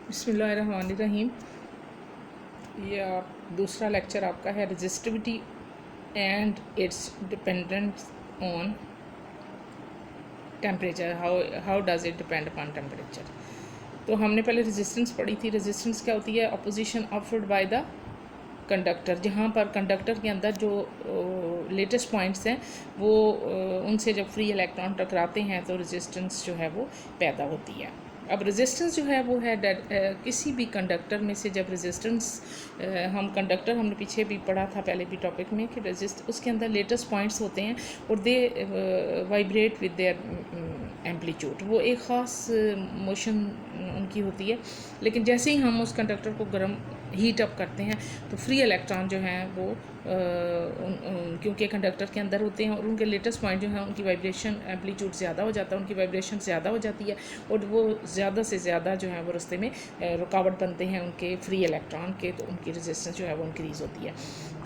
बिस्मिल्लाहिर्रहमानिर्रहीम। ये दूसरा लेक्चर आपका है resistivity and it's dependence on temperature. How does it depend upon temperature. तो हमने पहले रेजिस्टेंस पढ़ी थी। रेजिस्टेंस क्या होती है? Opposition offered by the conductor. जहाँ पर कंडक्टर के अंदर जो लेटेस्ट पॉइंट्स हैं वो उनसे जब फ्री इलेक्ट्रॉन टकराते हैं तो रेजिस्टेंस जो है वो पैदा होती है। अब रेजिस्टेंस जो है वो है किसी भी कंडक्टर में से जब रेजिस्टेंस हम कंडक्टर हमने पीछे भी पढ़ा था पहले भी टॉपिक में कि उसके अंदर लेटेस्ट पॉइंट्स होते हैं और दे वाइब्रेट विद देयर एम्पलीट्यूड। वो एक ख़ास मोशन उनकी होती है, लेकिन जैसे ही हम उस कंडक्टर को गर्म हीट अप करते हैं तो फ्री इलेक्ट्रॉन जो हैं वो क्योंकि कंडक्टर के अंदर होते हैं और उनके लेटेस्ट पॉइंट जो है उनकी वाइब्रेशन एम्पलीट्यूड ज़्यादा हो जाता है, उनकी वाइब्रेशन ज़्यादा हो जाती है और वो ज़्यादा से ज़्यादा जो है वो रास्ते में रुकावट बनते हैं उनके फ्री इलेक्ट्रॉन के, तो उनकी रेजिस्टेंस जो है वो इंक्रीज़ होती है।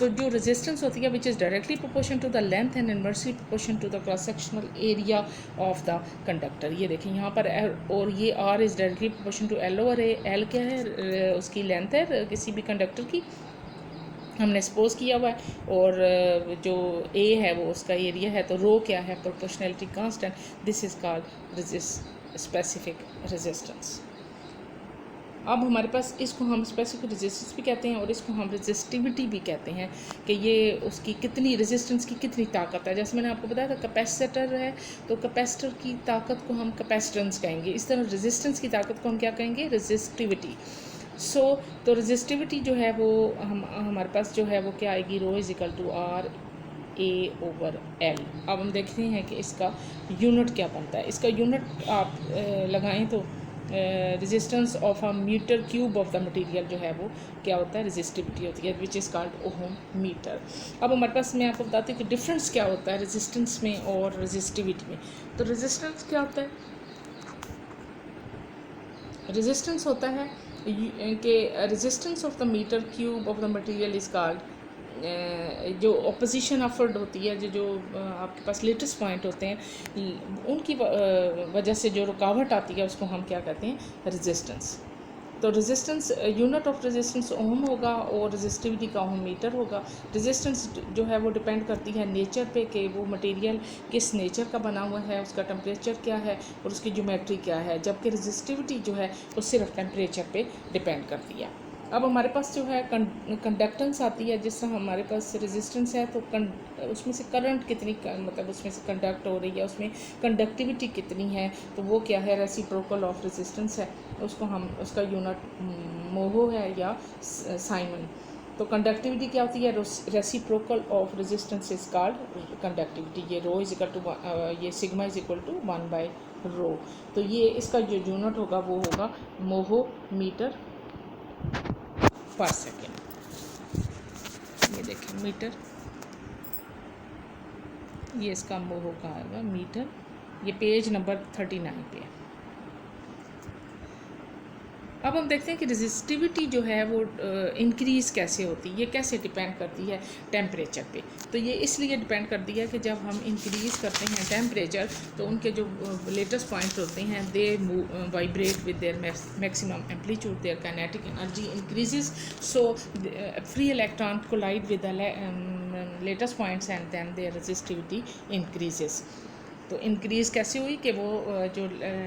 तो जो रेजिस्टेंस होती है which is directly proportion to the length and inversely proportion to the cross sectional area of the conductor. ये देखें यहाँ पर और ये R is directly proportion to L over A. L क्या है? उसकी लेंथ है किसी भी कंडक्टर की, हमने सपोज किया हुआ है, और जो ए है वो उसका एरिया है। तो रो क्या है? Proportionality constant. This is called specific resistance. अब हमारे पास इसको हम स्पेसिफिक रेजिस्टेंस भी कहते हैं और इसको हम रेजिस्टिविटी भी कहते हैं कि ये उसकी कितनी रेजिस्टेंस की कितनी ताकत है। जैसे मैंने आपको बताया था कैपेसिटर है, तो कैपेसिटर की ताकत को हम कैपेसिटेंस कहेंगे। इस तरह रेजिस्टेंस की ताकत को हम क्या कहेंगे? रेजिस्टिविटी। तो रेजिस्टिविटी जो है वो हमारे पास जो है वो क्या आएगी? Rho is equal to R A over L. अब हम देखते हैं कि इसका यूनिट क्या बनता है। इसका यूनिट आप लगाएं तो resistance of a metre cube of the material जो है वो क्या होता है? रेजिस्टिविटी होती है, which is called ohm metre. अब हमारे पास मैं आपको बताती हूँ कि डिफरेंस क्या होता है रेजिस्टेंस में और रेजिस्टिविटी में। तो रेजिस्टेंस क्या होता है? रेजिस्टेंस होता है कि resistance of the metre cube of the material is called, जो अपोजिशन ऑफर्ड होती है, जो आपके पास लेटेस्ट पॉइंट होते हैं उनकी वजह से जो रुकावट आती है उसको हम क्या कहते हैं? रेजिस्टेंस। तो रेजिस्टेंस यूनिट ऑफ रेजिस्टेंस ओम होगा और रेजिस्टिविटी का ओम मीटर होगा। रेजिस्टेंस जो है वो डिपेंड करती है नेचर पे कि वो मटेरियल किस नेचर का बना हुआ है, उसका टेम्परेचर क्या है और उसकी ज्योमेट्री क्या है, जबकि रेजिस्टिविटी जो है वो सिर्फ टेम्परेचर पे डिपेंड करती है। अब हमारे पास जो है कंडक्टेंस आती है। जिस तरह हमारे पास रेजिस्टेंस है तो उसमें से करंट कितनी मतलब उसमें से कंडक्ट हो रही है, उसमें कंडक्टिविटी कितनी है, तो वो क्या है? रेसिप्रोकल ऑफ रेजिस्टेंस है। उसको हम उसका यूनिट मोहो है या साइमन। तो कंडक्टिविटी क्या होती है? Reciprocal of resistance is called conductivity. ये रो इज इक्वल टू ये सिग्मा इज इक्वल टू 1/रो। तो ये इसका जो यूनिट होगा वो होगा मोहो मीटर पर सेकेंड। ये देखें मीटर, ये इसका मोहो का आएगा मीटर। ये पेज नंबर 39 पे है। अब हम देखते हैं कि रेजिस्टिविटी जो है वो इंक्रीज़ कैसे होती है, ये कैसे डिपेंड करती है? टेम्परेचर पे। तो ये इसलिए डिपेंड करती है कि जब हम इंक्रीज़ करते हैं टेम्परेचर तो उनके जो लेटेस्ट पॉइंट होते हैं they vibrate with their maximum amplitude, their kinetic energy increases. So free electron collide with the lattice points and then their resistivity increases. तो इंक्रीज़ कैसे हुई कि वो जो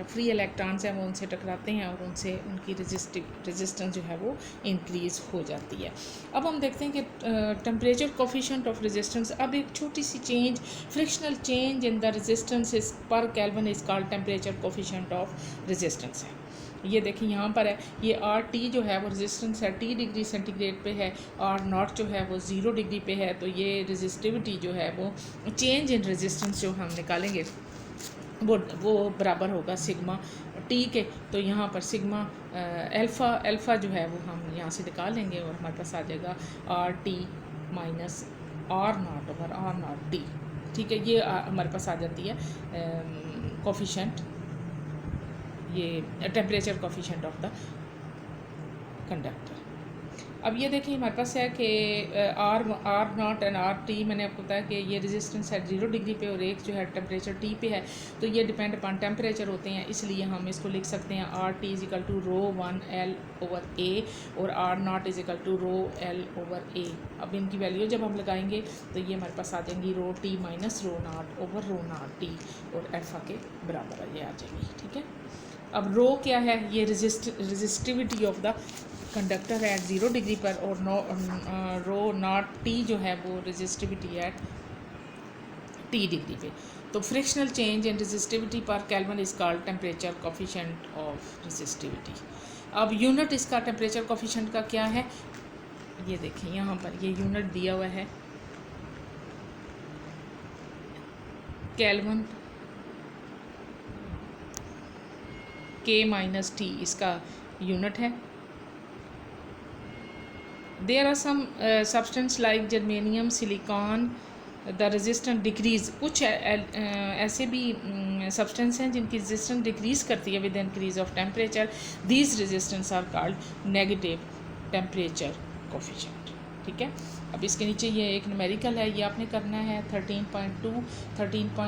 फ्री इलेक्ट्रॉन्स हैं वो उनसे टकराते हैं और उनसे उनकी रेजिस्टेंस जो है वो इंक्रीज़ हो जाती है। अब हम देखते हैं कि टेम्परेचर कोफिशिएंट ऑफ रेजिस्टेंस। अब एक छोटी सी change, fractional change in the resistance is per kelvin is called temperature coefficient of resistance है। ये देखिए यहाँ पर है, ये आर टी जो है वो रेजिस्टेंस है T डिग्री सेंटीग्रेड पे है, और नॉट जो है वो 0 डिग्री पे है। तो ये रेजिस्टिविटी जो है वो चेंज इन रेजिस्टेंस जो हम निकालेंगे वो बराबर होगा सिग्मा टी के। तो यहाँ पर सिग्मा अल्फ़ा जो है वो हम यहाँ से निकाल लेंगे और हमारे पास आ जाएगा R T minus R naught over R naught T. ठीक है, ये हमारे पास आ जाती है कोफिशिएंट, ये temperature coefficient of the conductor. अब ये देखिए हमारे पास है कि R naught and R T, मैंने आपको बताया कि ये रेजिस्टेंस है 0 डिग्री पे और एक जो है टेम्परेचर टी पे है, तो ये डिपेंड अपॉन टेम्परेचर होते हैं, इसलिए हम इसको लिख सकते हैं R T is equal to rho 1 L over A और R not is equal to rho L over A. अब इनकी वैल्यू जब हम लगाएंगे तो ये हमारे पास आ जाएंगी rho T minus rho naught over rho naught T और अल्फा के बराबर ये आ जाएगी। ठीक है, अब रो क्या है, ये रेजिस्टिविटी ऑफ द कंडक्टर है एट 0 डिग्री पर, और रो नॉट टी जो है वो रेजिस्टिविटी है एट टी डिग्री पे। तो फ्रिक्शनल चेंज इन रेजिस्टिविटी पर kelvin is called temperature coefficient of resistivity. अब यूनिट इसका टेम्परेचर कोफिशिएंट का क्या है, ये देखें यहाँ पर ये यूनिट दिया हुआ है, केल्विन के माइनस टी इसका यूनिट है। There are some substance like germanium silicon the resistance decrease, कुछ ऐसे भी सब्सटेंस हैं जिनकी रेजिस्टेंस डिक्रीज़ करती है with increase of temperature, these resistance R called negative temperature coefficient. ठीक है, अब इसके नीचे ये एक न्यूमेरिकल है, ये आपने करना है 13.2